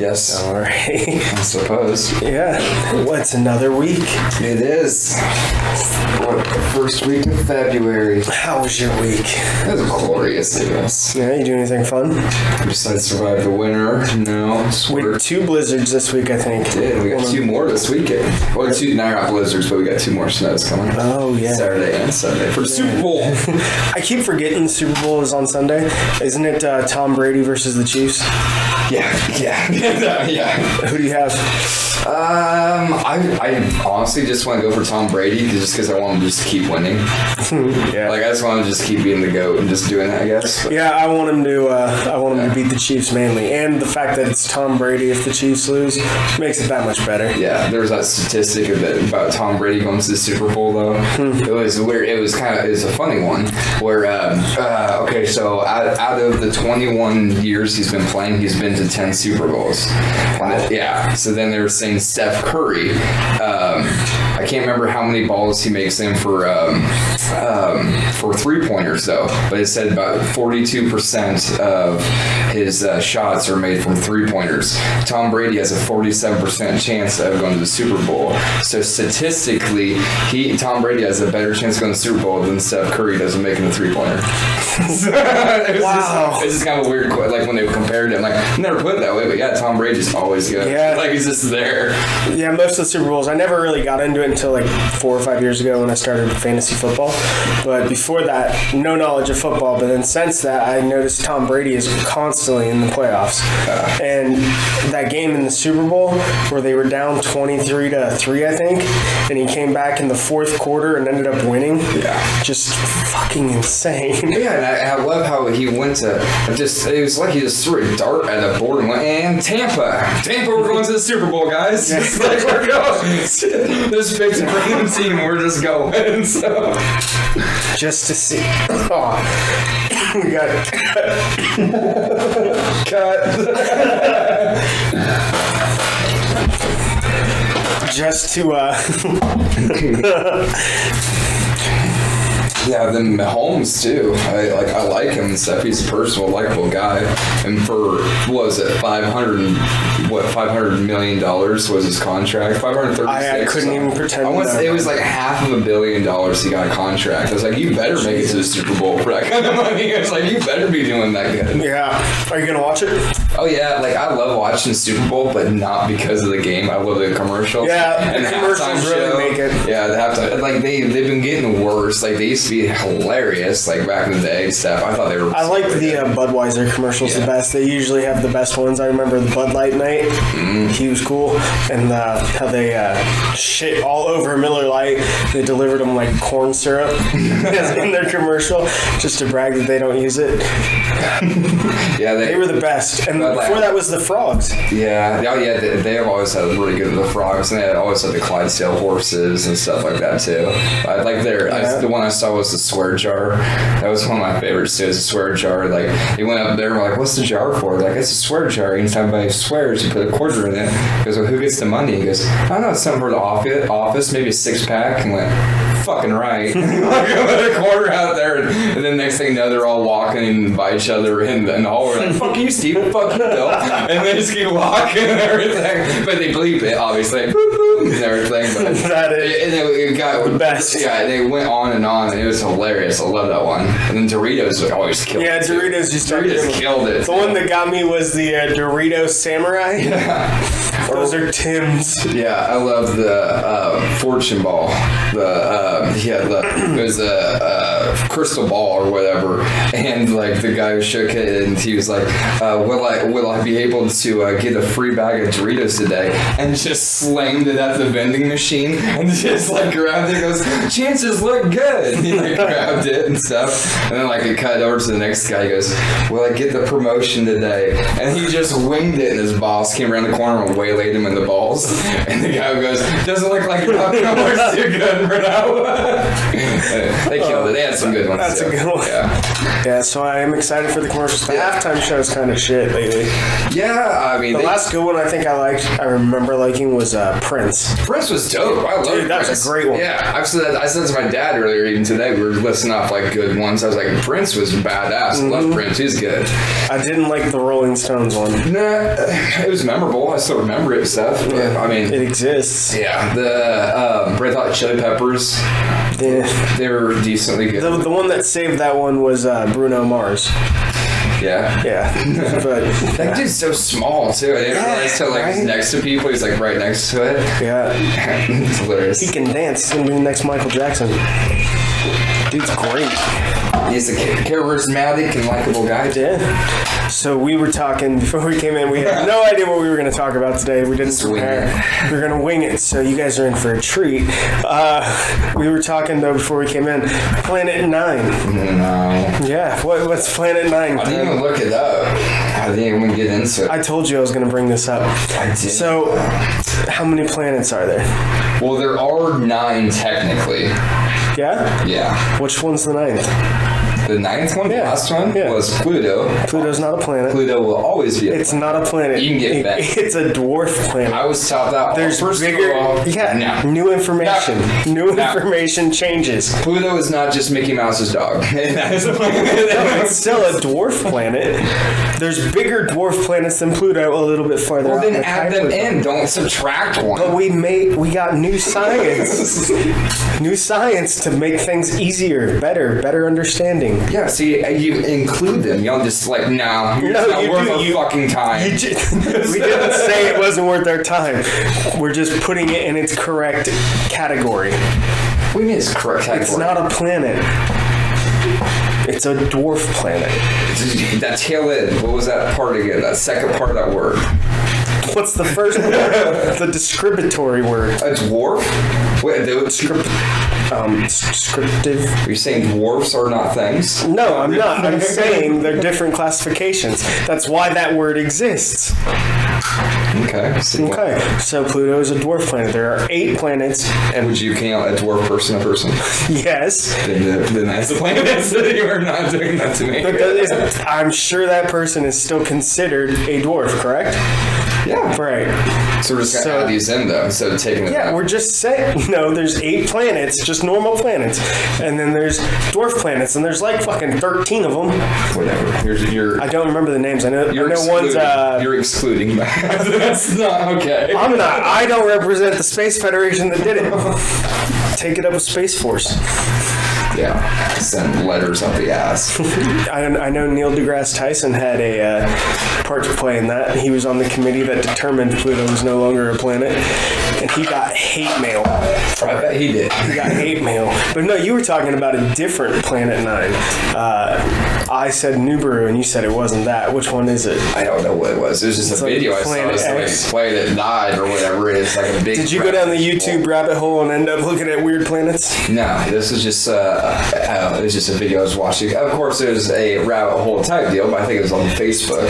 Yes. All right. I suppose. Yeah. What's another week? It is. What, the first week of February. How was your week? It was glorious, I guess. Yeah, you do anything fun? Besides survive the winter, no. We had 2 blizzards this week, I think. We did. We got 2 more this weekend. Well, 2 not blizzards, but we got 2 more snows coming. Oh, yeah. Saturday and Sunday for the Super Bowl. I keep forgetting the Super Bowl is on Sunday. Isn't it Tom Brady versus the Chiefs? Yeah. Who do you have? I honestly just want to go for Tom Brady just because I want him to just keep winning. Yeah. Like, I just want him to just keep being the GOAT and just doing that, I guess. But, yeah, I want him to beat the Chiefs mainly. And the fact that it's Tom Brady if the Chiefs lose makes it that much better. yeah, there was that statistic about Tom Brady going to the Super Bowl, though. It was weird. It was a funny one where, okay, so out of the 21 years he's been playing, he's been to 10 Super Bowls. Yeah, so then they were saying Steph Curry, I can't remember how many balls he makes in for 3-pointers, though, but it said about 42% of his shots are made from 3-pointers. Tom Brady has a 47% chance of going to the Super Bowl. So statistically, Tom Brady has a better chance of going to the Super Bowl than Steph Curry does of making a 3-pointer. It's just kind of a weird, like when they compared him, like I never put it that way, but yeah, Tom Brady's always good. Yeah. Like he's just there. Yeah, most of the Super Bowls, I never really got into it until like 4 or 5 years ago when I started fantasy football. But before that, no knowledge of football. But then since that, I noticed Tom Brady is constantly in the playoffs. And that game in the Super Bowl where they were down 23-3, I think, and he came back in the 4th quarter and ended up winning. Yeah. Just fucking insane. Yeah, and I love how he went to it was like he just threw a dart at a board and went, and Tampa, we're going to the Super Bowl, guys. It's like we're going. This big random team, we're just going. So. Just to see. Oh. We got it. Cut. Just to Yeah, then Mahomes too. I like him and stuff. He's a personal, likable guy. And for what was it, $500 million was his contract? 536. I couldn't even pretend. It was like $500 million he got a contract. I was like, you better make it to the Super Bowl for that kind of money. I was like, you better be doing that good. Yeah. Are you gonna watch it? Oh yeah, like I love watching Super Bowl, but not because of the game. I love the commercials. Yeah, and the commercials really make it. Yeah, the halftime. Like they've been getting worse. Like they used to be hilarious. Like back in the day, and stuff. I thought they were. I like the Budweiser commercials the best. They usually have the best ones. I remember the Bud Light night. He was cool, and how they shit all over Miller Lite. They delivered them like corn syrup in their commercial, just to brag that they don't use it. Yeah, they were the best. And before that was the Frogs. Yeah, oh yeah, they have always had really good the Frogs, and they always had the Clydesdale horses and stuff like that too. I like the one I saw was the swear jar. That was one of my favorites too. Is a swear jar. Like he went up there and we're like, "What's the jar for?" Like it's a swear jar. Anytime somebody swears, you put a quarter in it. He goes, "Well, who gets the money?" He goes, "I don't know, it's something for the office, maybe a 6-pack." And went, fucking right. Like put a quarter out there, and then next thing you know, they're all walking by each other in the hall. We're like, "Fuck you, Steve. Fuck you, Bill." And they just keep walking and everything. But they bleep it, obviously. Boop, boop, and everything. But it got the best. Yeah, they went on, and it was hilarious. I love that one. And then Doritos always killed it. Yeah, Doritos Doritos killed it. The one that got me was the Doritos Samurai. Yeah. Those are Tim's. Yeah, I love the fortune ball. It was a crystal ball or whatever, and like the guy who shook it, and he was like, "Will I be able to get a free bag of Doritos today?" And just slammed it at the vending machine, and just like grabbed it. And goes, "Chances look good." And he like grabbed it and stuff, and then like it cut over to the next guy. He goes, "Will I get the promotion today?" And he just winged it, and his boss came around the corner and waylaid him in the balls. And the guy goes, "Doesn't look like your popcorn's too good for now." They killed it. They had some good ones. That's a good one. Yeah. Yeah, so I am excited for the commercials. The halftime show is kind of shit lately. lately. Yeah, I mean, The last good one I remember liking was Prince. Prince was dope. I love Dude, that was a great one. Yeah, I said to my dad earlier, even today, we were listing off like good ones. I was like, Prince was badass. I love Prince. He's good. I didn't like the Rolling Stones one. Nah, it was memorable. I still remember it and stuff. But, I mean, it exists. Yeah, the Red Hot Chili Peppers. Yeah. They were decently good. The one that saved that one was Bruno Mars. Yeah. Yeah. But that dude's so small too. I didn't realize till like he's next to people, he's like right next to it. Yeah. It's hilarious. He can dance. He's gonna be the next Michael Jackson. Dude's great. He's a charismatic and likable guy. Yeah. So we were talking before we came in. We had no idea what we were going to talk about today. We didn't prepare. We were going to wing it. So you guys are in for a treat. We were talking though before we came in. Planet 9. No. Yeah. What's Planet 9? I didn't even look it up. I didn't even get into it. I told you I was going to bring this up. I did. So, how many planets are there? Well, there are 9 technically. Yeah? Yeah. Which one's the 9th? The 9th one, the last one, was Pluto. Pluto's not a planet. Pluto will always be a planet. It's not a planet. You can get back. It's a dwarf planet. I was taught that. There's first bigger. of all, New information. No. Information changes. Pluto is not just Mickey Mouse's dog. That is a planet. No, it's still a dwarf planet. There's bigger dwarf planets than Pluto a little bit farther Well, out. then add them in. Don't subtract one. But we got new science. New science to make things easier, better understanding. Yeah, see, you include them. You don't just like, nah, it's not worth our fucking time. We didn't say it wasn't worth our time. We're just putting it in its correct category. What do you mean it's correct category? It's not a planet. It's a dwarf planet. That tail end, what was that part again? That second part of that word. What's the first word? The descriptory word. A dwarf? Wait, Descriptive. Are you saying dwarfs are not things? No, I'm not. I'm saying they're different classifications. That's why that word exists. Okay. Okay, so Pluto is a dwarf planet. There are 8 planets, and would you count a dwarf person a person? yes. Then that's a planet. You are not doing that to me. But I'm sure that person is still considered a dwarf, correct? Yeah. Right. So we're just going to add these in, though, instead of taking it Yeah, out. we're just saying, no, there's 8 planets, just normal planets. And then there's dwarf planets, and there's like fucking 13 of them. Whatever. You're I don't remember the names. I know one's... You're excluding that. That's not okay. I'm not. I don't represent the Space Federation that did it. Take it up with Space Force. Yeah, send letters up the ass. I know Neil deGrasse Tyson had a part to play in that. He was on the committee that determined Pluto was no longer a planet, and he got hate mail. I bet he did. He got hate mail. But no, you were talking about a different Planet 9. I said Nibiru, and you said it wasn't that. Which one is it? I don't know what it was. It was just It's a like video I saw. Planet Somebody X. played it live or whatever. It's like a big. Did you go down the YouTube rabbit hole and end up looking at weird planets? No, this was just it was just a video I was watching. Of course, it was a rabbit hole type deal, but I think it was on Facebook.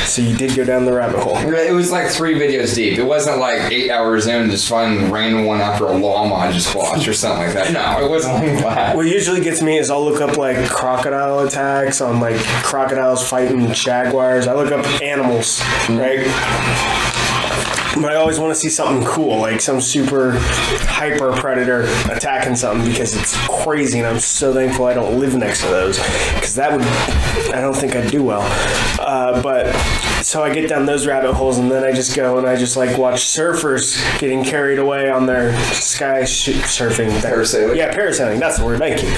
So you did go down the rabbit hole. It was like 3 videos deep. It wasn't like 8 hours in, just find random one after a llama I just watched or something like that. No, it wasn't like that. What usually gets me is I'll look up like crocodile attacks on like crocodiles fighting jaguars. I look up animals, right? But I always want to see something cool, like some super hyper predator attacking something because it's crazy, and I'm so thankful I don't live next to those, because that would, I don't think I'd do well. But so I get down those rabbit holes, and then I just go and I just like watch surfers getting carried away on their sky surfing. Parasailing? Yeah, parasailing. That's the word. Thank you.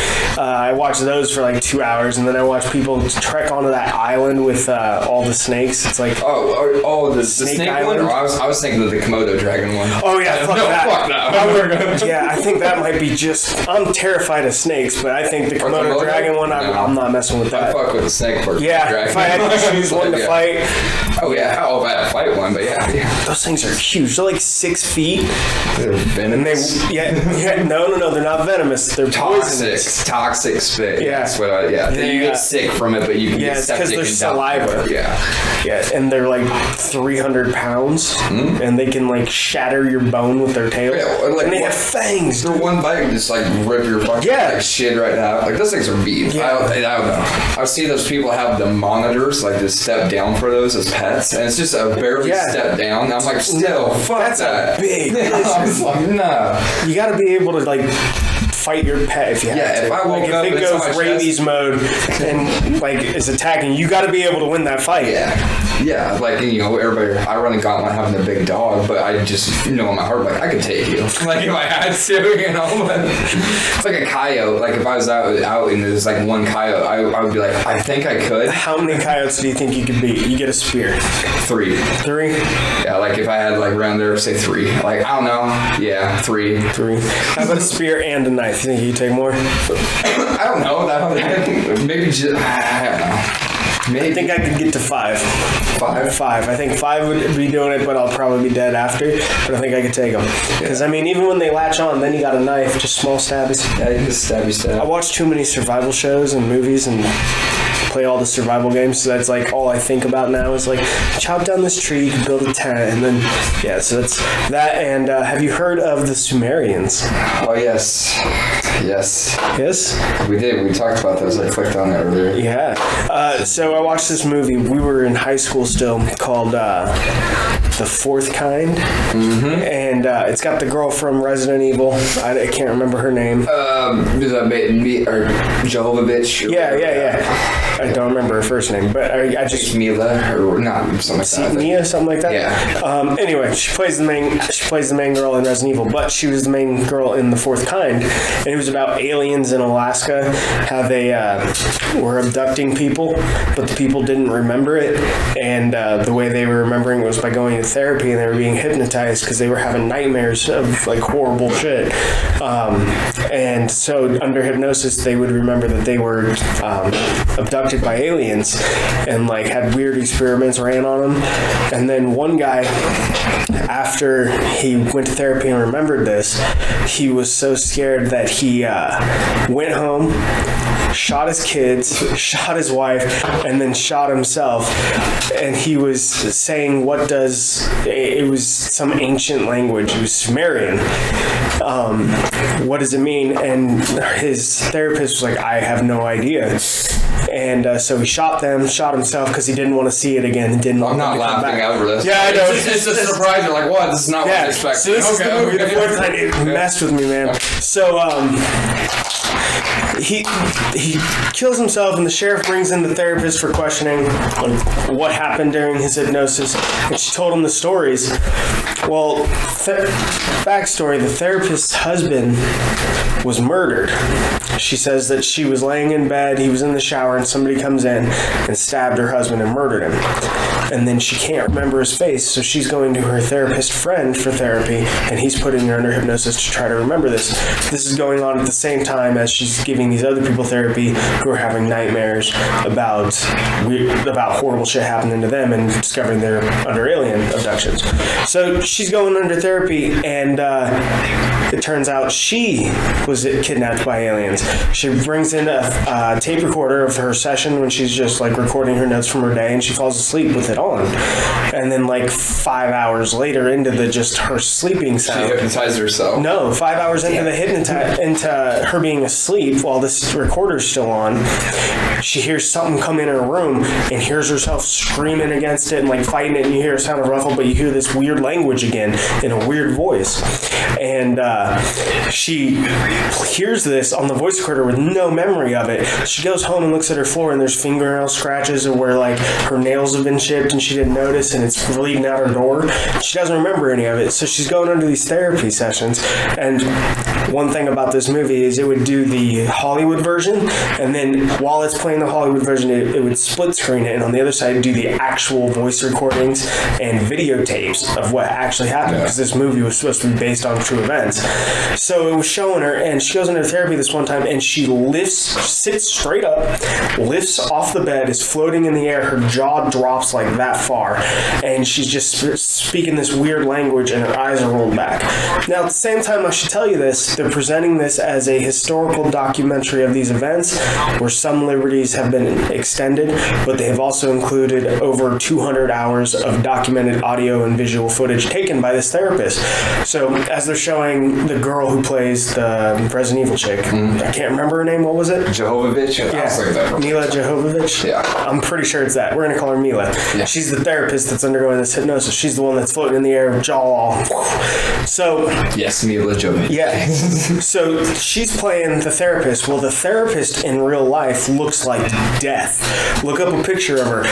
I watch those for like 2 hours, and then I watch people trek onto that island with all the snakes. It's like the snake island? one. I was thinking of the Komodo dragon one. Oh yeah, fuck that. Fuck that. Yeah, I think that might be just. I'm terrified of snakes, but I think the Komodo dragon one. I'm not messing with that. I fuck with the snake part. Yeah, if I had to choose one to fight, Oh yeah. Oh, if I had to fight one, but yeah. Those things are huge. They're like 6 feet. They're venomous. No, they're not venomous. They're poisonous. Toxic spit. Yeah. That's what you get sick from it, but you can get septic. Yeah, it's because they're saliva. Yeah, and they're like 300 pounds, and they can like shatter your bone with their tails. Yeah, and they have fangs. They're one bite and just like rip your fucking like shit right now. Like those things are mean. Yeah. I don't know. I've seen those people have the monitors, like just step down for those as pets, and it's just a barely step down. And I'm like, still, fuck that's that. A big. I was like, nah. You got to be able to like fight your pet if you have to. If I woke up if it goes rabies mode and like is attacking, you got to be able to win that fight. Yeah, like everybody. I run a gauntlet having a big dog, but I just in my heart like I could take you. Like if I had to, But it's like a coyote. Like if I was out and there's like one coyote, I would be like, I think I could. How many coyotes do you think you could beat? You get a spear. 3. Yeah, like if I had like around there, say 3. Like I don't know. Yeah, 3. How about a spear and a knife? You think you take more? I don't know. Maybe just I don't know. Maybe. I think I could get to 5. 5. I think 5 would be doing it, but I'll probably be dead after. But I think I could take them. Because, even when they latch on, then you got a knife, just small stabs. Yeah, you just stab. I watch too many survival shows and movies and play all the survival games, so that's like all I think about now is like chop down this tree, you can build a tent, and then so that's that. And have you heard of the Sumerians? Oh yes we did. We talked about those. I clicked on it earlier. So I watched this movie. We were in high school still, called The Fourth Kind, and it's got the girl from Resident Evil. I can't remember her name. Is that or Jehovah-bitch? Yeah. I don't remember her first name, but I just Mila or not something like that. Mia, something like that. Yeah. Anyway, she plays the main girl in Resident Evil, but she was the main girl in The Fourth Kind, and it was about aliens in Alaska, how they were abducting people, but the people didn't remember it, and the way they were remembering it was by going to therapy, and they were being hypnotized because they were having nightmares of like horrible shit, and so under hypnosis they would remember that they were abducted by aliens and like had weird experiments ran on them. And then one guy, after he went to therapy and remembered this, he was so scared that he went home, shot his kids, shot his wife, and then shot himself. And he was saying, it was some ancient language, it was Sumerian. What does it mean? And his therapist was like, I have no idea. And so he shot himself because he didn't want to see it again. I'm not laughing over this. Yeah, I know. It's just a surprise. You're like, what? This is not what I expected. So this is the movie. The Fourth Kind. It messed with me, man. So he kills himself, and the sheriff brings in the therapist for questioning on what happened during his hypnosis, and she told him the stories. Well, backstory: the therapist's husband was murdered. She says that she was laying in bed, he was in the shower, and somebody comes in and stabbed her husband and murdered him. And then she can't remember his face, so she's going to her therapist friend for therapy, and he's putting her under hypnosis to try to remember this. This is going on at the same time as she's giving these other people therapy who are having nightmares about horrible shit happening to them and discovering they're under alien abductions. So she's going under therapy, and it turns out she was kidnapped by aliens. She brings in a tape recorder of her session when she's just like recording her notes from her day, and she falls asleep with it on. And then like 5 hours later into her sleeping sound. She hypnotized herself? No, 5 hours into into her being asleep while this recorder's still on, she hears something come in her room and hears herself screaming against it and like fighting it, and you hear a sound of ruffle, but you hear this weird language again in a weird voice. And she hears this on the voice recorder with no memory of it. She goes home and looks at her floor, and there's fingernail scratches of where like her nails have been chipped and she didn't notice, and it's bleeding out her door. She doesn't remember any of it, so she's going under these therapy sessions. And one thing about this movie is it would do the Hollywood version, and then while it's playing the Hollywood version, it would split screen it, and on the other side do the actual voice recordings and videotapes of what actually happened, because this movie was supposed to be based on true events. So it was showing her, and she goes into therapy this one time, and she sits straight up, lifts off the bed, is floating in the air, her jaw drops like that far, and she's just speaking this weird language, and her eyes are rolled back. Now, at the same time, I should tell you this, they're presenting this as a historical documentary of these events, where some liberties have been extended, but they have also included over 200 hours of documented audio and visual footage taken by this therapist. So, as they're showing the girl who plays the Resident Evil chick, I can't remember her name, what was it? Jovovich? Yeah, Mila Jovovich? Yeah. I'm pretty sure it's that. We're going to call her Mila. Yeah. She's the therapist that's undergoing this hypnosis. She's the one that's floating in the air, jaw all. So... Yes, Mila Jovovich. Yeah. So she's playing the therapist. Well, the therapist in real life looks like death. Look up a picture of her.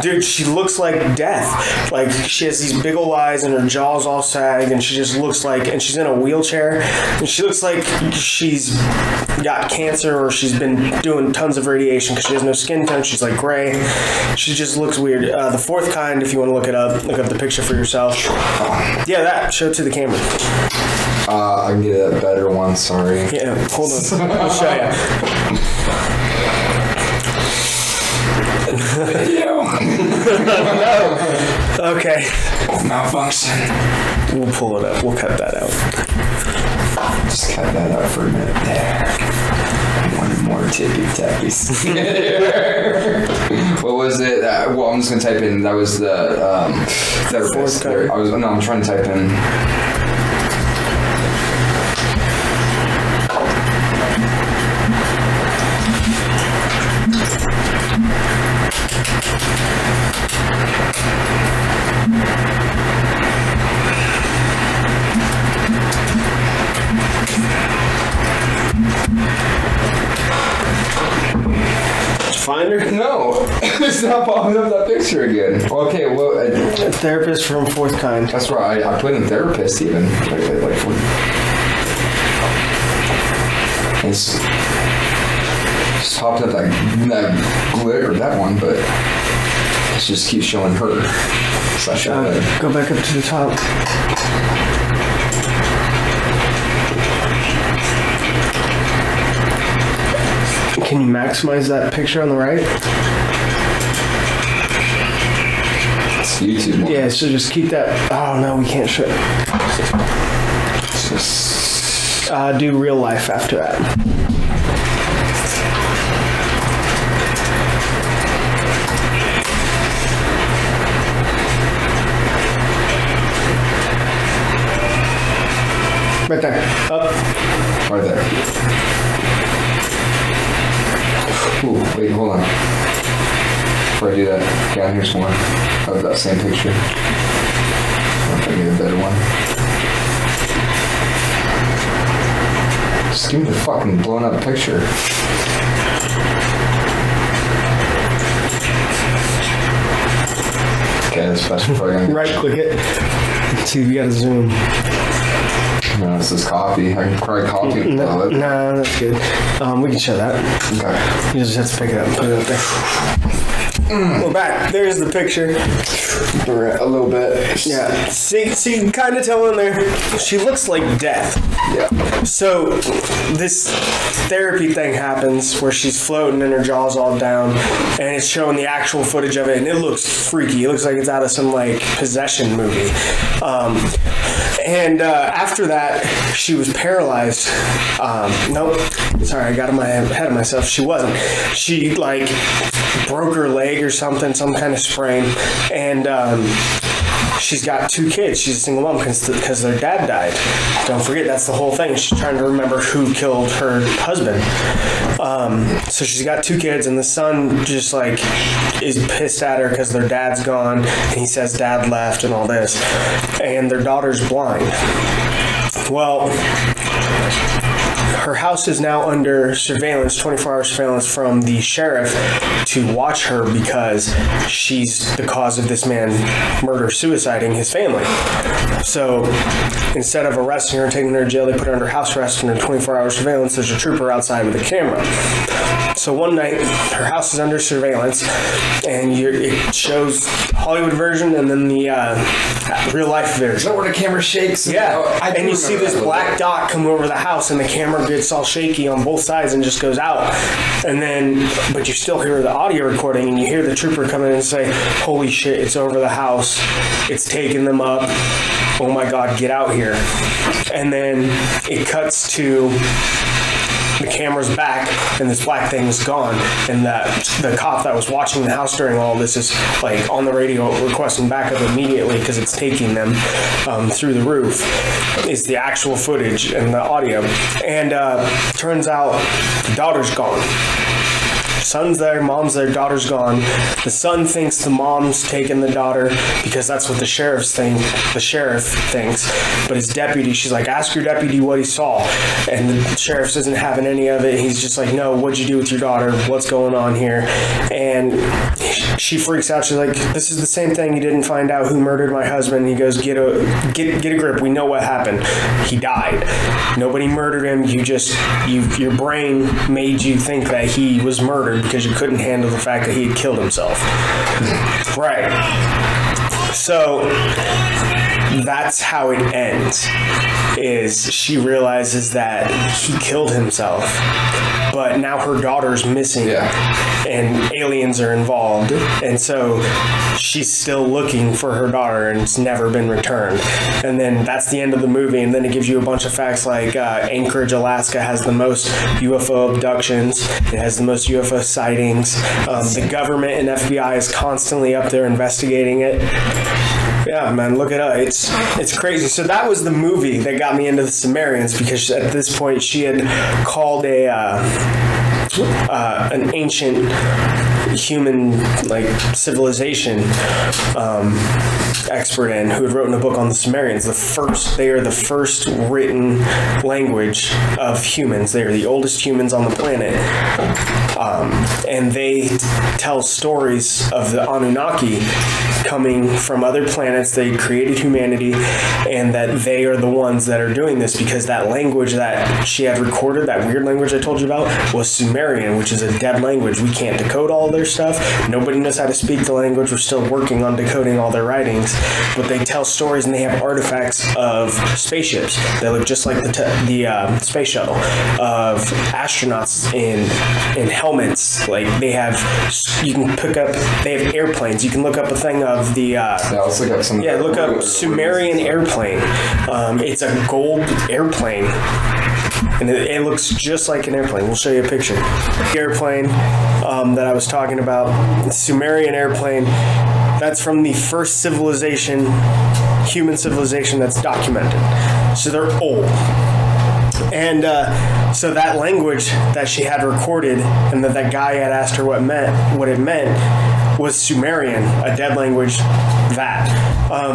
Dude, she looks like death. Like, she has these big old eyes and her jaw's all sagged, and she just looks like... And she's in a wheelchair, and she looks like she's got cancer, or she's been doing tons of radiation because she has no skin tone. She's like gray. She just looks weird. The fourth kind, if you want to look up the picture for yourself. Yeah, that. Show it to the camera. I can get a better one, sorry. Yeah, hold on. I'll show you. Video. No. Okay. Malfunction. We'll pull it up. We'll cut that out. Just cut that out for a minute there. One more tippy tappies. What was it? Well, I'm just gonna type in. That was the therapist. I'm trying to type in. Find her? No, it's not popping up that picture again. Okay, well, a therapist from fourth kind. That's right. I put in therapist even. It's popped up that glitter, that one, but it just keeps showing her. Go back up to the top. Can you maximize that picture on the right? It's YouTube. Yeah, so just keep that. Oh no, we can't show it. Just do real life after that. Right there. Up. Right there. Ooh, wait, hold on. Before I do that, yeah, here's one of that same picture. If I get a better one. Just give me the fucking blown up picture. Okay, that's probably gonna... Right click it. Let's see if you gotta zoom. No, this is copy. I can probably copy it. No, that's good. We can show that. Okay. You just have to pick it up and put it up there. We're back. There's the picture. A little bit. Yeah. See, you can kind of tell in there. She looks like death. Yeah. So this therapy thing happens where she's floating and her jaw's all down, and it's showing the actual footage of it, and it looks freaky. It looks like it's out of some like possession movie. And after that, she was paralyzed. Nope. Sorry, I got ahead of myself. She wasn't. She like broke her leg or something, some kind of sprain, and she's got 2 kids. She's a single mom because their dad died. Don't forget, that's the whole thing. She's trying to remember who killed her husband. So she's got 2 kids, and the son just like is pissed at her because their dad's gone, and he says dad left and all this, and their daughter's blind. Well, her house is now under surveillance, 24-hour surveillance from the sheriff to watch her because she's the cause of this man suiciding his family. So instead of arresting her and taking her to jail, they put her under house arrest under 24-hour surveillance. There's a trooper outside with a camera. So one night, her house is under surveillance, and it shows Hollywood version and then the real life version. Is that where the camera shakes? Yeah, and you see this black dot come over the house, and the camera gets all shaky on both sides and just goes out. And then, but you still hear the audio recording, and you hear the trooper come in and say, "Holy shit, it's over the house. It's taking them up. Oh my God, get out here." And then it cuts to the camera's back, and this black thing is gone, and the cop that was watching the house during all this is like on the radio requesting backup immediately because it's taking them through the roof. Is the actual footage and the audio, and turns out the daughter's gone. Son's there, mom's there, daughter's gone. The son thinks the mom's taken the daughter because that's what the sheriff thinks. But his deputy, she's like, "Ask your deputy what he saw." And the sheriff isn't having any of it. He's just like, "No, what'd you do with your daughter? What's going on here?" And she freaks out. She's like, "This is the same thing. You didn't find out who murdered my husband." And he goes, get a grip. We know what happened. He died. Nobody murdered him. Your brain made you think that he was murdered because you couldn't handle the fact that he had killed himself. Right. So that's how it ends, is she realizes that he killed himself, but now her daughter's missing, and aliens are involved, and so she's still looking for her daughter, and it's never been returned. And then that's the end of the movie, and then it gives you a bunch of facts like Anchorage, Alaska has the most UFO abductions, it has the most UFO sightings, the government and FBI is constantly up there investigating it. Yeah, man, look it up. It's crazy. So that was the movie that got me into the Sumerians, because at this point she had called an ancient human civilization expert in, who had written a book on the Sumerians. They are the first written language of humans. They are the oldest humans on the planet, and they tell stories of the Anunnaki coming from other planets. They created humanity, and that they are the ones that are doing this, because that language that she had recorded, that weird language I told you about, was Sumerian, which is a dead language. We can't decode all their stuff. Nobody knows how to speak the language. We're still working on decoding all their writings, but they tell stories, and they have artifacts of spaceships that look just like the space shuttle, of astronauts in helmets. Like they have airplanes. You can look up a thing of the let's look up some. Yeah, look up Sumerian airplane. It's a gold airplane, and it looks just like an airplane. We'll show you a picture. The airplane that I was talking about, the Sumerian airplane, that's from the first civilization, human civilization, that's documented. So they're old. And so that language that she had recorded, and that guy had asked her what it meant, was Sumerian, a dead language.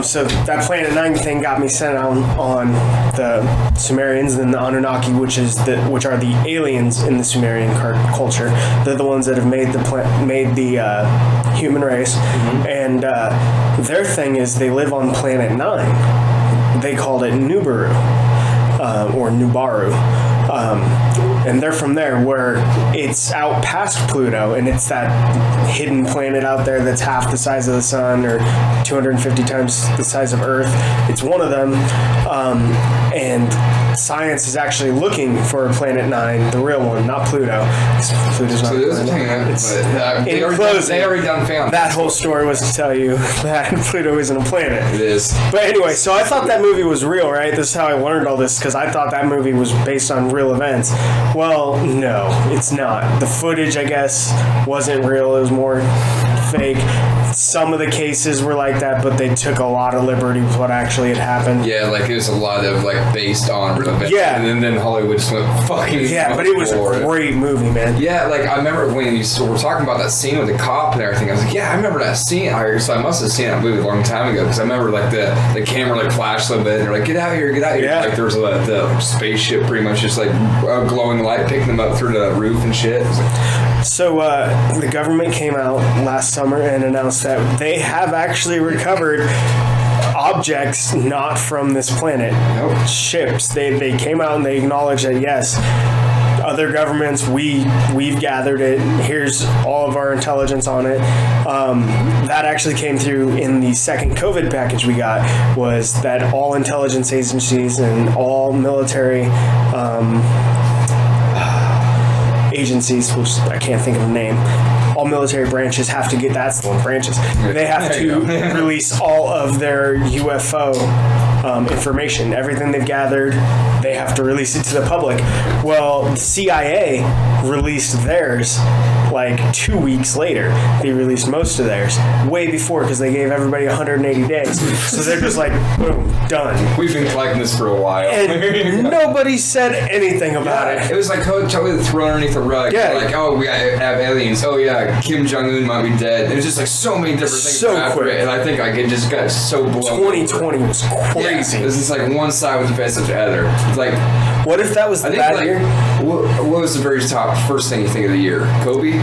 So that Planet 9 thing got me sent on the Sumerians, and the Anunnaki, which are the aliens in the Sumerian culture. They're the ones that have made the human race, and their thing is they live on Planet 9. They called it Nubaru, or Nubaru. And they're from there, where it's out past Pluto, and it's that hidden planet out there that's half the size of the sun, or 250 times the size of Earth. It's one of them, and science is actually looking for Planet 9, the real one, not Pluto. Pluto's not a planet. They already found that whole story was to tell you that Pluto isn't a planet. It is. But anyway, so I thought that movie was real, right? This is how I learned all this, because I thought that movie was based on real events. Well, no, it's not. The footage, I guess, wasn't real. It was more fake. some of the cases were like that, but they took a lot of liberty with what actually had happened. Yeah, like it was a lot of like based on events. Yeah. And then Hollywood just went fucking. Yeah, but it was a great movie, man. Yeah, like I remember when you were talking about that scene with the cop and everything. I was like, yeah, I remember that scene. So I must have seen that movie a long time ago because I remember like the camera like flashed a little bit and they're like, get out here, get out here. Yeah. Like there was the spaceship pretty much just like a glowing light picking them up through the roof and shit. So the government came out last summer and announced that they have actually recovered objects not from this planet. Nope. Ships. They came out and they acknowledged that yes, other governments, we've gathered it. Here's all of our intelligence on it. That actually came through in the second COVID package we got, was that all intelligence agencies and all military agencies, which I can't think of the name, all military branches have to get, that's the one, branches. They have to release all of their UFO information. Everything they've gathered, they have to release it to the public. Well, the CIA released theirs like 2 weeks later. They released most of theirs way before because they gave everybody 180 days. So they're just like, boom, done. We've been collecting this for a while. And nobody said anything about it. It was like totally thrown underneath the rug. Yeah. Like, oh, we have aliens. Oh, yeah, Kim Jong-un might be dead. It was just like so many different things. So quick. And I think it just got so blown. 2020 was crazy. Yeah, it was just like one side was defensive to the other. It's like, what if that was the bad year? What was the very first thing you think of the year? Kobe?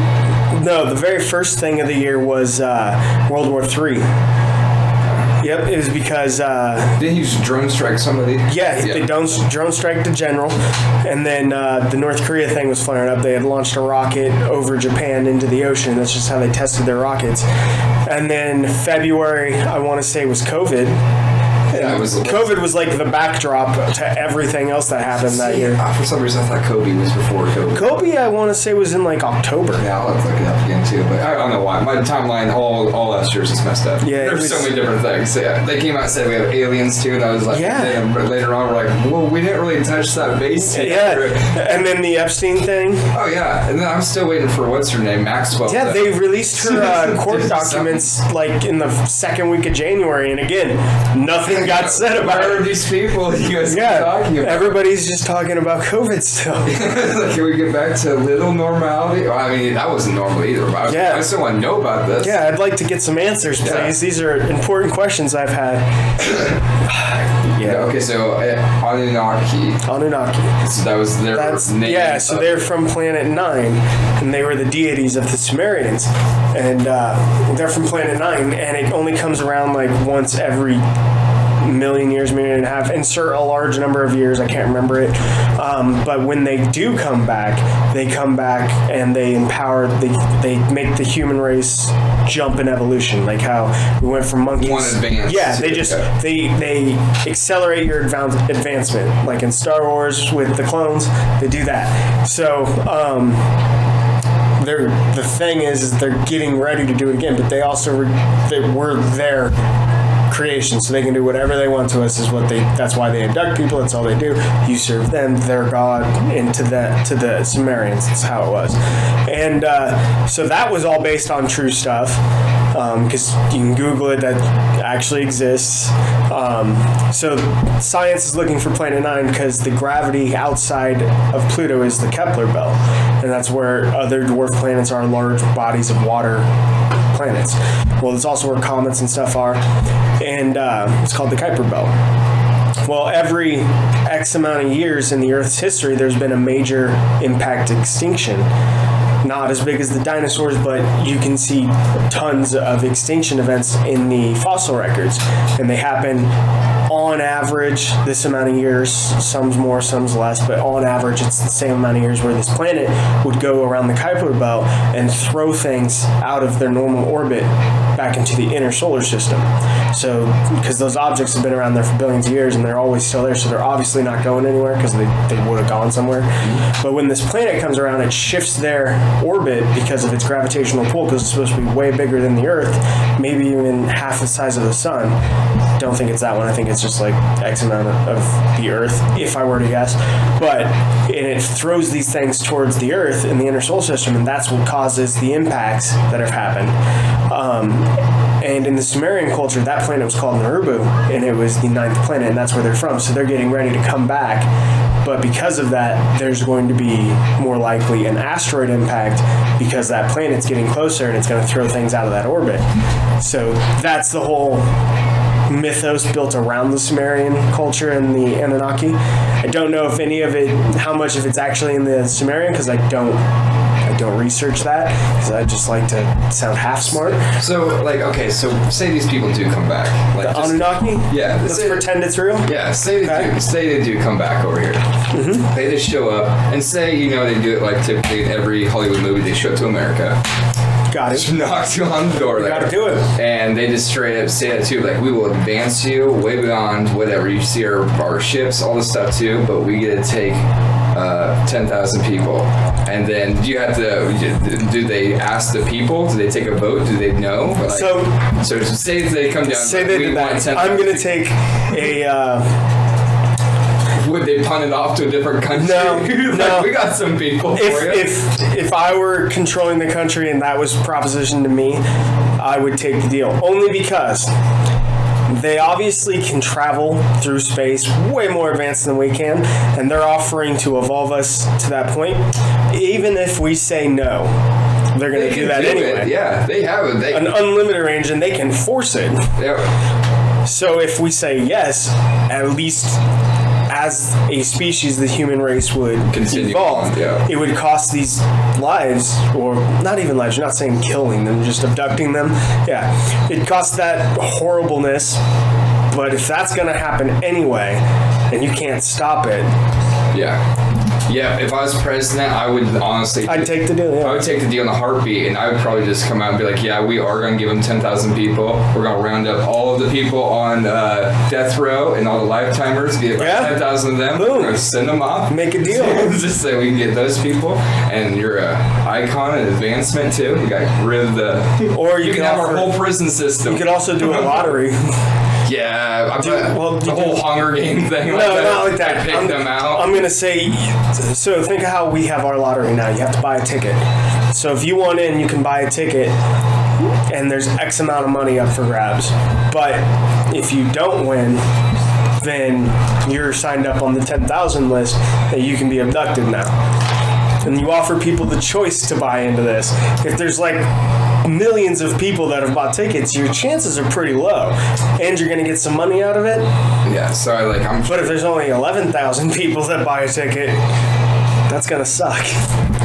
No, the very first thing of the year was World War III. Yep, it was because... Didn't you drone strike somebody? Yeah, they drone striked a general, and then the North Korea thing was flaring up. They had launched a rocket over Japan into the ocean. That's just how they tested their rockets. And then February, I want to say, was COVID. Yeah, COVID was like the backdrop to everything else that happened that year. For some reason, I thought Kobe was before Kobe. Kobe, I want to say, was in like October. Yeah, I'll have to look it up again too. But I don't know why. My timeline all last year is just messed up. Yeah, there's so many different things. Yeah, they came out and said we have aliens too, and I was like, yeah. But later on, we're like, well, we didn't really touch that base. Yeah, and then the Epstein thing. Oh yeah, and then I'm still waiting for what's her name, Maxwell. Yeah, they released her court documents like in the second week of January, and again, nothing got said about it. Where are these people you guys talking about? Everybody's just talking about COVID still. Like, can we get back to a little normality? Well, I mean, that wasn't normal either, but I still want to know about this. Yeah, I'd like to get some answers, please. Yeah. These are important questions I've had. Yeah. Okay, so Anunnaki. So that was their name. Yeah, so they're from Planet 9, and they were the deities of the Sumerians. And they're from Planet 9, and it only comes around like once every million years, million and a half, insert a large number of years, I can't remember it, but when they do come back and they empower, they make the human race jump in evolution, like how we went from monkeys. One advance. Yeah, they accelerate your advancement, like in Star Wars with the clones, they do that. So the thing is they're getting ready to do it again, but they also were there creation, so they can do whatever they want to us. That's why they abduct people. That's all they do. You serve them, their god, and to the Sumerians. That's how it was. And so that was all based on true stuff, because you can Google it. That actually exists. So science is looking for Planet 9 because the gravity outside of Pluto is the Kepler belt, and that's where other dwarf planets are, large bodies of water planets. Well, it's also where comets and stuff are, and it's called the Kuiper Belt. Well, every X amount of years in the Earth's history, there's been a major impact extinction. Not as big as the dinosaurs, but you can see tons of extinction events in the fossil records, and they happen on average this amount of years. Some's more, some's less, but on average it's the same amount of years where this planet would go around the Kuiper Belt and throw things out of their normal orbit back into the inner solar system. So, because those objects have been around there for billions of years and they're always still there, so they're obviously not going anywhere because they would have gone somewhere. Mm-hmm. But when this planet comes around, it shifts their orbit because of its gravitational pull, because it's supposed to be way bigger than the Earth, maybe even half the size of the sun. don't think it's that one. I think it's just like X amount of the Earth, if I were to guess. But and it throws these things towards the Earth in the inner solar system, and that's what causes the impacts that have happened. And in the Sumerian culture, that planet was called Narubu, and it was the 9th planet, and that's where they're from. So they're getting ready to come back. But because of that, there's going to be more likely an asteroid impact because that planet's getting closer and it's going to throw things out of that orbit. So that's the whole mythos built around the Sumerian culture and the Anunnaki. I don't know if any of it, how much of it's actually in the Sumerian, because I don't research that, because I just like to sound half smart. So, like, okay, so say these people do come back. Like, the Anunnaki? Yeah. Let's pretend it's real? Yeah, say they do come back over here. Mm-hmm. They just show up, and say, they do it like typically in every Hollywood movie, they show up to America. Got it. Just knock you on the door there. Gotta do it. And they just straight up say that too, like, we will advance you way beyond whatever. You see our ships, all this stuff too, but we get to take 10,000 people. And then you have to, do they ask the people? Do they take a vote? Do they know? Like, so say they come down. Say they did that. I'm going to take a... Would they punt it off to a different country? No, no. We got some people for you. If I were controlling the country and that was propositioned to me, I would take the deal. Only because they obviously can travel through space way more advanced than we can, and they're offering to evolve us to that point. Even if we say no, they're going to do that anyway. Yeah, they have it. An unlimited range, and they can force it. Yeah. So if we say yes, at least as a species, the human race would evolve. Yeah. It would cost these lives, or not even lives, you're not saying killing them, just abducting them. Yeah. It costs that horribleness, but if that's going to happen anyway, and you can't stop it. Yeah. Yeah, if I was president, I would honestly... I'd take the deal, yeah. I would take the deal in a heartbeat, and I would probably just come out and be like, yeah, we are going to give them 10,000 people. We're going to round up all of the people on death row and all the lifetimers, get 10,000 of them. Boom. We're going to send them off. Make a deal. Just so we can get those people, and you're an icon and advancement, too. We got rid of the... Or you can have our whole prison system. You could also do a lottery. Yeah, the whole Hunger Game thing. No, not like that. Pick them out. I'm going to say, so think of how we have our lottery now. You have to buy a ticket. So if you want in, you can buy a ticket, and there's X amount of money up for grabs. But if you don't win, then you're signed up on the 10,000 list, and you can be abducted now. And you offer people the choice to buy into this. If there's like millions of people that have bought tickets, your chances are pretty low, and you're going to get some money out of it. Yeah, so But if there's only 11,000 people that buy a ticket, that's going to suck.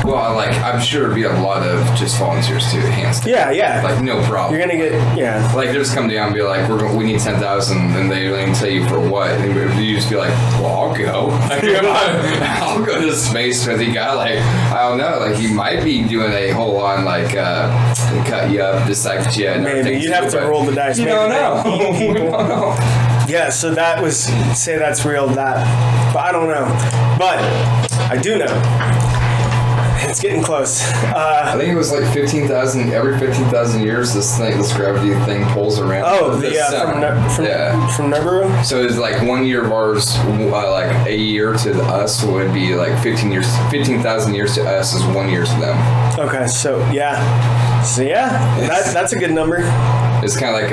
Well, I'm sure it'd be a lot of just volunteers too, hands down. Yeah. Like, no problem. You're going to get, Like, they just come down and be like, we need 10,000, and they don't even tell you for what. And you just be like, well, I'll go. Like, I'll go to space with you guy. Like, I don't know. Like, he might be doing a whole on, like, cut you up, dissect you, and everything. Maybe. You'd have to roll the dice. You don't know. We don't know. Yeah, so that was, say that's real, but I don't know. But I do know. It's getting close. I think it was like 15,000, every 15,000 years, this gravity thing pulls around. Oh, from Nibiru? So it's like 1 year of ours, like a year to us would be like 15,000 years to us is 1 year to them. Okay, so yeah, that's a good number. It's kind of like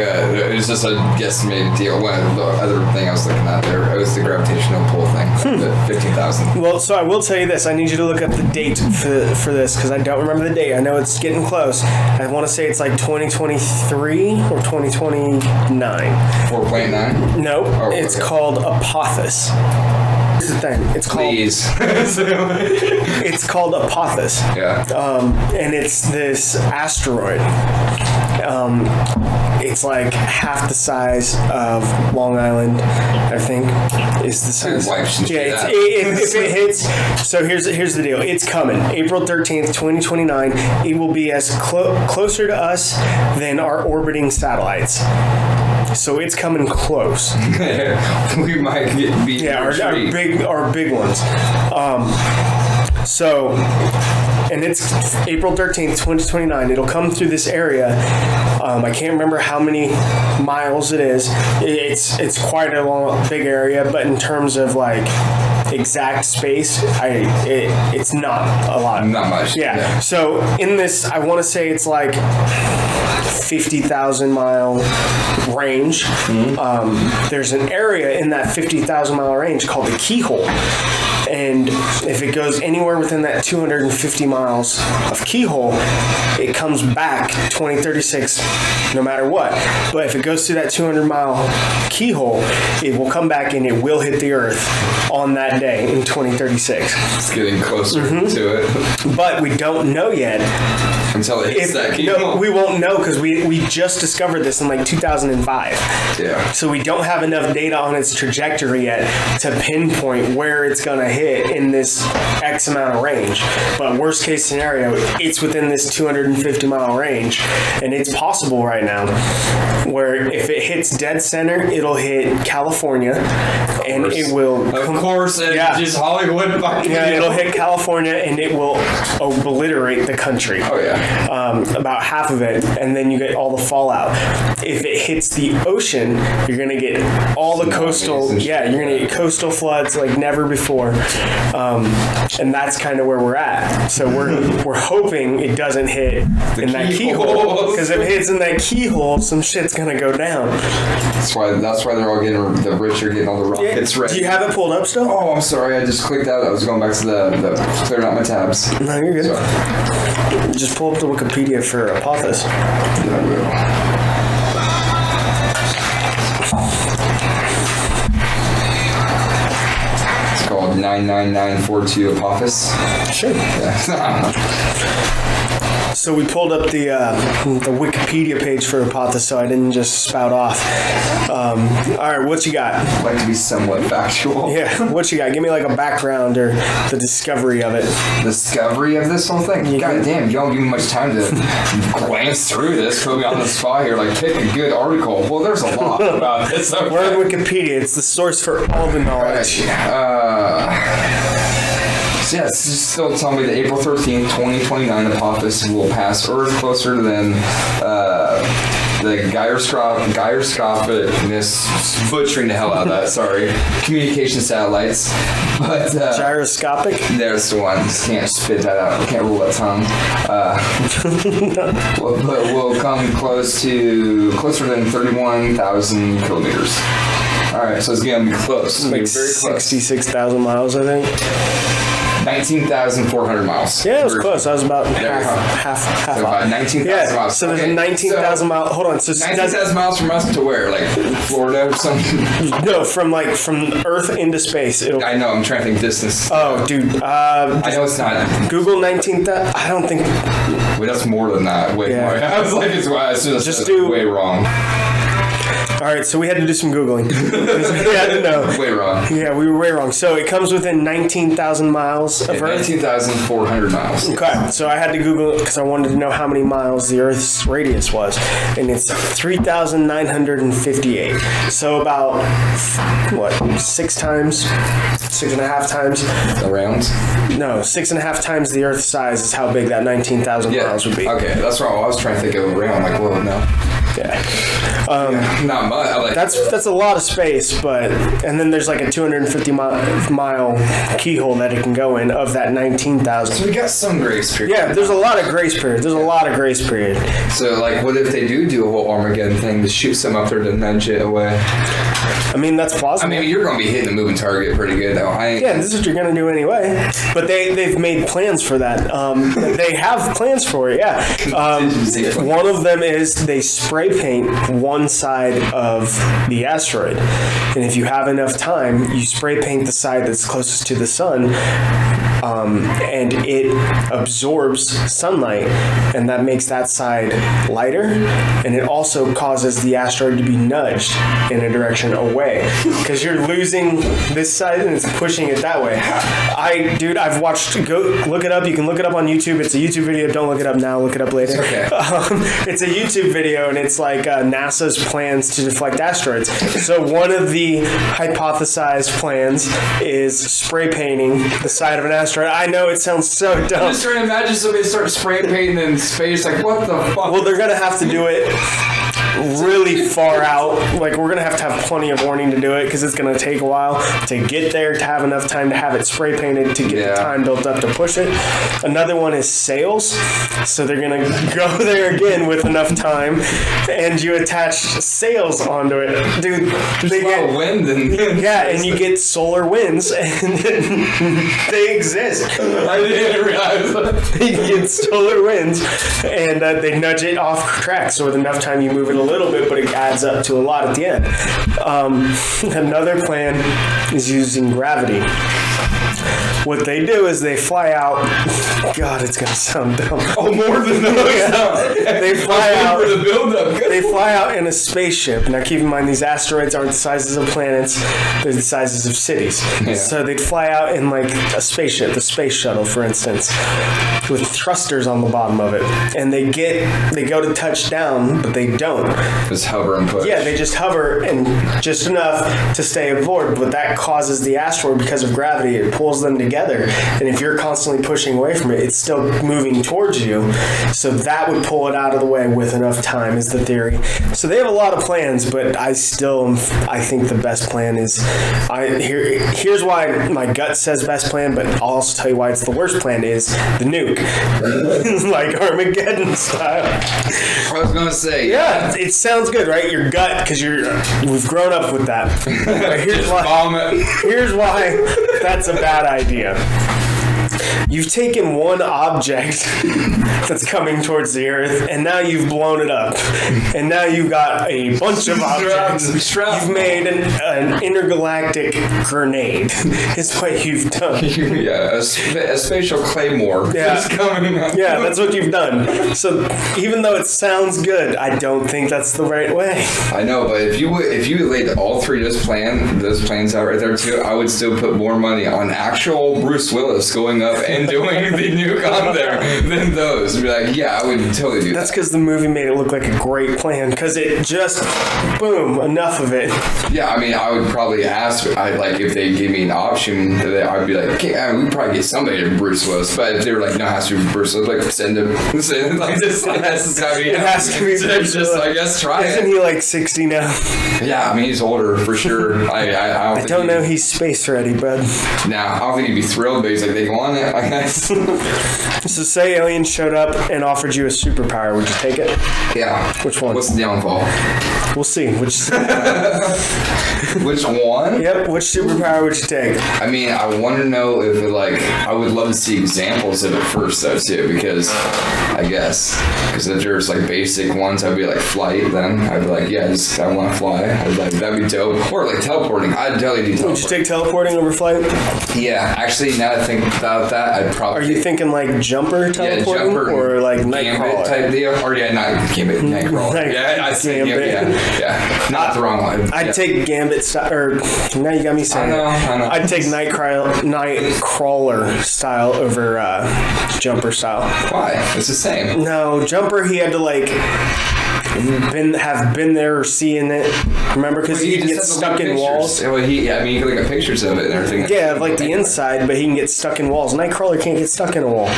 it's just a guesstimated deal. One of the other thing I was looking at there, it was the gravitational pull thing, the 15,000. Well, so I will tell you this. I need you to look up the date for this, because I don't remember the date. I know it's getting close. I want to say it's like 2023 or 2029. 4.9? No, it's called Apophis. Here's the thing. It's called. Please. It's called Apophis. Yeah. And it's this asteroid. It's like half the size of Long Island, I think, is the size. Yeah, if it hits. So here's the deal. It's coming. April 13th, 2029. It will be as closer to us than our orbiting satellites. So it's coming close. We might be our big ones. So and it's April 13th, 2029. It'll come through this area. I can't remember how many miles it is. It's quite a big area, but in terms of like exact space, it's not a lot. Not much. Yeah. So in this, I want to say it's like 50,000 mile range. There's an area in that 50,000 mile range called the keyhole. And if it goes anywhere within that 250 miles of keyhole, it comes back 2036 no matter what. But if it goes through that 200-mile keyhole, it will come back and it will hit the Earth on that day in 2036. It's getting closer to it. But we don't know yet. Until it hits that keyhole. No, we won't know because we just discovered this in like 2005. Yeah. So we don't have enough data on its trajectory yet to pinpoint where it's going to hit in this X amount of range. But worst case scenario, it's within this 250 mile range. And it's possible right now where if it hits dead center, it'll hit California. And it will... Of course, just Hollywood. Yeah, it'll hit California and it will obliterate the country. Oh, yeah. About half of it, and then you get all the fallout. If it hits the ocean, you're gonna get all the coastal. Yeah, you're gonna get coastal floods like never before, and that's kind of where we're at. So we're hoping it doesn't hit in that keyhole, because if it hits in that keyhole, some shit's gonna go down. That's why they're all getting the rich are getting all the rockets ready. Do you have it pulled up still? Oh, I'm sorry. I just clicked out. I was going back to the clearing out my tabs. No, you're good. Sorry. Just pull up the Wikipedia for Apophis. Yeah, I will. It's called 99942 Apophis. Sure. Yeah. So we pulled up the Wikipedia page for Apophis, so I didn't just spout off. All right, what you got? I'd like to be somewhat factual. Yeah, what you got? Give me like a background or the discovery of it. Discovery of this whole thing? God damn, you don't give me much time to glance through this. Put me on the spot here, like pick a good article. Well, there's a lot about this. Okay. We're on Wikipedia. It's the source for all the knowledge. So yeah, it's just still telling me that April 13th, 2029, Apophis will pass Earth closer than the gyroscopic, butchering the hell out of that, sorry, communication satellites. But gyroscopic? There's the one. Just can't spit that out. Can't rule that tongue. But we'll come closer than 31,000 kilometers. All right, so it's gonna be close. Like very close. 66,000 miles, I think. 19,400 miles. Yeah, it was close. I was about half so off. about 19,000 miles. So there's a 19,000 mile. Hold on. So 19,000 miles from us to where? Like Florida or something? No, from Earth into space. I know. I'm trying to think distance. Oh, dude. I know it's not. Google 19,000. I don't think. Wait, that's more than that. Way more. I was like, it's as soon as just do way wrong. All right, so we had to do some Googling. We had to know. Way wrong. Yeah, we were way wrong. So it comes within 19,000 miles of Earth. 19,400 miles. Okay, so I had to Google it because I wanted to know how many miles the Earth's radius was. And it's 3,958. So about, what, 6.5 times? Around? No, 6.5 times the Earth's size is how big that 19,000 miles would be. Okay, that's wrong. I was trying to think of around. Like, well, no. Yeah. Not much. That's a lot of space, but and then there's like a 250 mile keyhole that it can go in of that 19,000. So we got some grace period. Yeah, there's a lot of grace period. So like, what if they do a whole Armageddon thing to shoot some up there to nudge it away? I mean, that's possible. I mean, you're going to be hitting the moving target pretty good, though. Yeah, this is what you're going to do anyway. But they've made plans for that. They have plans for it, yeah. One of them is they spray paint one side of the asteroid. And if you have enough time, you spray paint the side that's closest to the sun, and it absorbs sunlight, and that makes that side lighter, and it also causes the asteroid to be nudged in a direction away, because you're losing this side and it's pushing it that way. I've watched, go look it up, you can look it up on YouTube. It's a YouTube video. Don't look it up now, look it up later. Okay. It's a YouTube video, and it's like NASA's plans to deflect asteroids. So one of the hypothesized plans is spray painting the side of an asteroid asteroid. I know it sounds so dumb. I'm just trying to imagine somebody start spray painting in space. Like, what the fuck? Well, they're gonna have to do it really far out. Like, we're gonna have to have plenty of warning to do it because it's gonna take a while to get there, to have enough time to have it spray painted, to get the time built up to push it. Another one is sails. So they're gonna go there again with enough time, and you attach sails onto it, dude. They get wind and and you get solar winds, and they exist. I didn't realize that. You get solar winds, and they nudge it off track. So with enough time, you move it a little bit, but it adds up to a lot at the end. Another plan is using gravity. What they do is they fly out. God, it's gonna sound dumb. Oh, more than that. They fly out. For the buildup. They fly out in a spaceship. Now, keep in mind, these asteroids aren't the sizes of planets; they're the sizes of cities. Yeah. So they'd fly out in like a spaceship, the space shuttle, for instance, with thrusters on the bottom of it, and they go to touch down, but they don't. Just hover and push. Yeah, they just hover and just enough to stay aboard, but that causes the asteroid, because of gravity, it pulls them together, and if you're constantly pushing away from it, it's still moving towards you, so that would pull it out of the way with enough time, is the theory. So they have a lot of plans, but I think the best plan is, here's why my gut says best plan, but I'll also tell you why it's the worst plan, is the nuke. Like Armageddon style. I was gonna say, yeah, it sounds good, right? Your gut, because we've grown up with that. Here's why that's a bad idea. You've taken one object that's coming towards the Earth, and now you've blown it up. And now you've got a bunch of objects. You've made an intergalactic grenade, is what you've done. Yeah, a spatial claymore is coming up. Yeah, that's what you've done. So even though it sounds good, I don't think that's the right way. I know, but if you laid all three of those plans out right there too, I would still put more money on actual Bruce Willis going up and doing the nuke on there than those. I'd be like, yeah, I would totally do that. That's because the movie made it look like a great plan, because it just, boom, enough of it. Yeah, I mean, I would probably ask, if they gave me an option, I'd be like, okay, we'd probably get somebody to Bruce Willis, but if they were like, no, it has to be Bruce Willis, like, send him, like, this has to be just, I guess, try it. Isn't he like 60 now? Yeah, I mean, he's older, for sure. I don't know he's space ready, bud. Nah, I don't think he'd be thrilled, but he's like, they want it, I guess. So say aliens showed up and offered you a superpower, would you take it? Yeah. Which one? What's the downfall? We'll see. Which one? Yep, which superpower would you take? I mean, I want to know if I would love to see examples of it first, though, too, because if there's like basic ones, I'd be like flight, then I'd be like, yeah, I want to fly. That'd be dope. Or like teleporting. I'd totally do teleporting. Would you take teleporting over flight? Yeah, actually, now that I think about that, I'd probably... Are you thinking like jumper teleporting? Jumper or like Nightcrawler type deal? Or not Gambit, Nightcrawler. Yeah, I'd say Gambit. Yeah, not the wrong one. I'd take Gambit style, or now you got me saying I know. I'd take Nightcrawler style over jumper style. Why? It's the same. No, jumper he had to like have been there or seeing it. Remember, because he can get stuck in walls. Well, you can look at pictures of it and everything. Yeah, like the inside, but he can get stuck in walls. Nightcrawler can't get stuck in a wall.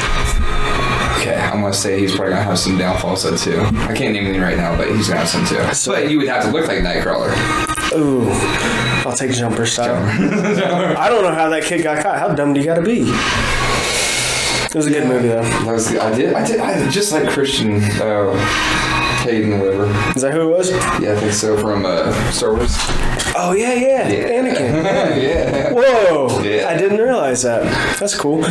Okay, I'm gonna say he's probably gonna have some downfalls though too. I can't name any right now, but he's gonna have some too. But you would have to look like Nightcrawler. Ooh, I'll take jumper style. I don't know how that kid got caught. How dumb do you gotta be? It was a good movie though. I just like Christian Hayden, whatever. Is that who it was? Yeah, I think so, from Star Wars. Oh, yeah. Anakin. Yeah. Whoa. Yeah. I didn't realize that. That's cool.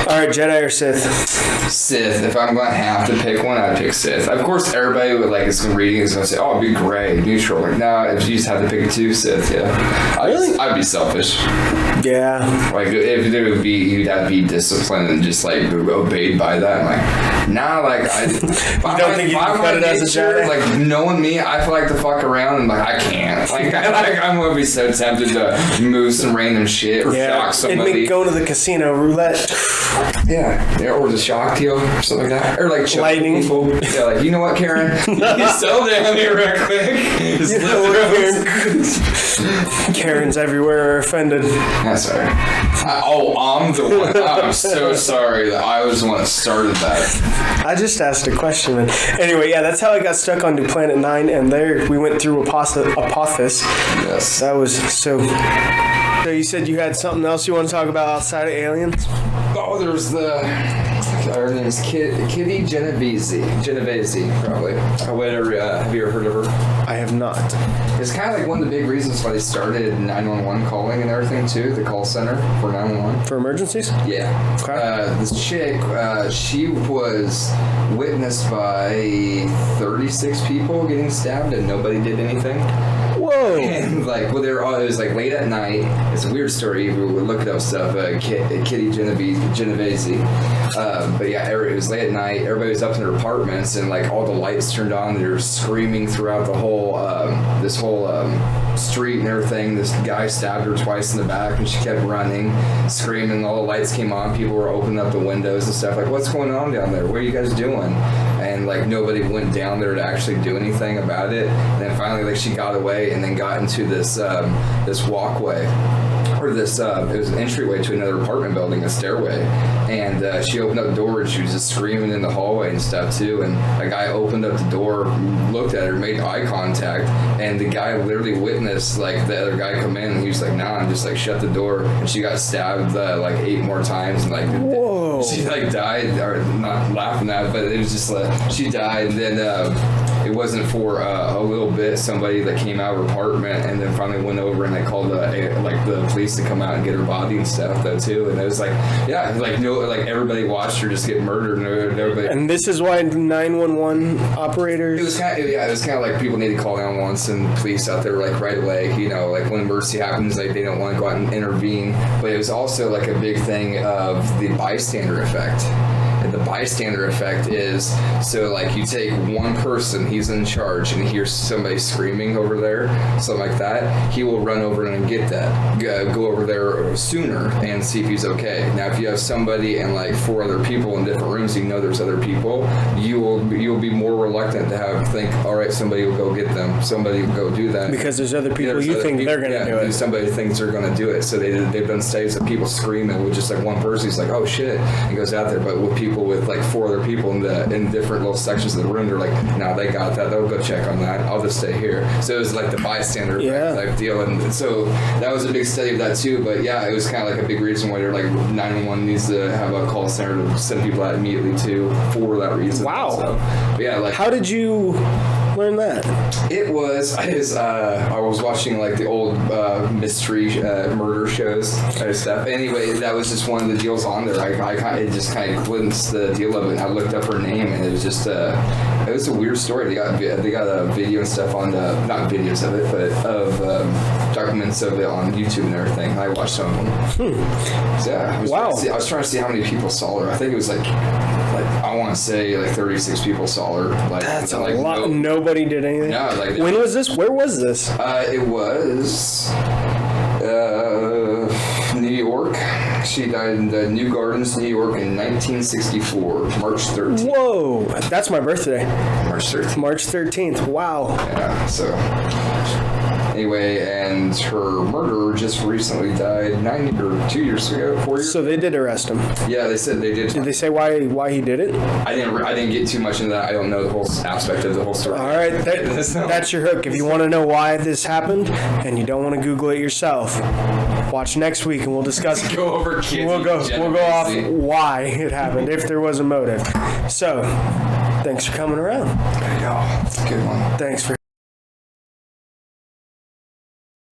All right, Jedi or Sith? Sith. If I'm going to have to pick one, I'd pick Sith. Of course, everybody would is reading is going to say, oh, it'd be gray, neutral. Like, no, if you just had to pick two, Sith, yeah. Really? I'd be selfish. Yeah. Like, if there would be, you'd have to be disciplined and just, obeyed by that. I'm like, nah, I don't think you can cut it as a Jedi? Like, knowing me, I feel like to fuck around and, I can't. I'm going to be so tempted to move some random shit or shock somebody. It'd make going to the casino roulette. Yeah, or the shock deal or something like that. Or like lightning. People. Yeah, like, you know what, Karen? You sell down here right quick. Just Karens everywhere are offended. That's all right. I'm the one. I'm so sorry that I was the one that started that. I just asked a question, man. Anyway, yeah, that's how I got stuck on Planet 9, and there we went through Apophis. Yes. That was so... So you said you had something else you want to talk about outside of aliens? Oh, there's her name is Kitty Genovese, probably. Whatever. Have you ever heard of her? I have not. It's kind of like one of the big reasons why they started 911 calling and everything too, the call center for 911. For emergencies? Yeah. Okay. This chick, she was witnessed by 36 people getting stabbed and nobody did anything. Whoa. And like, well, it was like late at night. It's a weird story. We look it up stuff. Kitty Genovese. But yeah, it was late at night. Everybody was up in their apartments, and like all the lights turned on. They were screaming throughout the whole street and everything. This guy stabbed her twice in the back, and she kept running, screaming. All the lights came on. People were opening up the windows and stuff. Like, what's going on down there? What are you guys doing? And like nobody went down there to actually do anything about it. And then finally, like, she got away and then got into this walkway. Or it was an entryway to another apartment building, a stairway, and she opened up the door and she was just screaming in the hallway and stuff too. And a guy opened up the door, looked at her, made eye contact, and the guy literally witnessed like the other guy come in, and he was like, "Nah," and just like shut the door. And she got stabbed like 8 more times, and like whoa, she like died. Or not laughing at it, but it was just like she died, and then it wasn't for a little bit. Somebody that came out of her apartment and then finally went over and they called the police to come out and get her body and stuff though too. And it was like, yeah, like everybody watched her just get murdered, and everybody. And this is why 911 operators. It was kind of like people need to call 911 and police out there like right away. You know, like when emergency happens, like they don't want to go out and intervene. But it was also like a big thing of the bystander effect. And the bystander effect is, so like you take one person, he's in charge, and he hears somebody screaming over there, something like that, he will run over and get that, go over there sooner and see if he's okay. Now if you have somebody and like 4 other people in different rooms, you know there's other people, you'll be more reluctant to think, all right, somebody will go get them, somebody will go do that. Because there's other people they're going to do it. Somebody thinks they're going to do it. So they've done studies of people screaming with just like one person, he's like, oh shit, and goes out there. But with people with like 4 other people in different little sections of the room, they're like, no, they got that, they'll go check on that, I'll just stay here. So it was like the bystander type deal, and so that was a big study of that too. But yeah, it was kind of like a big reason why they're like 911 needs to have a call center to send people out immediately too for that reason. Wow. So, but yeah, like, how did you learn that? I was watching like the old mystery murder shows kind of stuff. Anyway, that was just one of the deals on there. It just kind of glimpsed the deal of it, and I looked up her name, and it was just it was a weird story. They got a video and stuff on not videos of it, but of documents of it on YouTube and everything. I watched some of them. So, yeah, I was trying to see how many people saw her. I think it was like I want to say like 36 people saw her. Like, that's a lot. Nobody did anything. No, like, when was this? Where was this? It was New York. She died in New Gardens, New York in 1964, March 13th. Whoa, that's my birthday. March 13th. March 13th. Wow. Yeah, so anyway, and her murderer just recently died 2 years ago, 4 years. So they did arrest him. Yeah, they said they did. Did they say why he did it? I didn't get too much into that. I don't know the whole aspect of the whole story. All right, that's your hook. If you want to know why this happened and you don't want to Google it yourself, watch next week and we'll discuss. Go over kids. We'll go off why it happened, if there was a motive. So, thanks for coming around. There you go. It's a good one. Thanks for.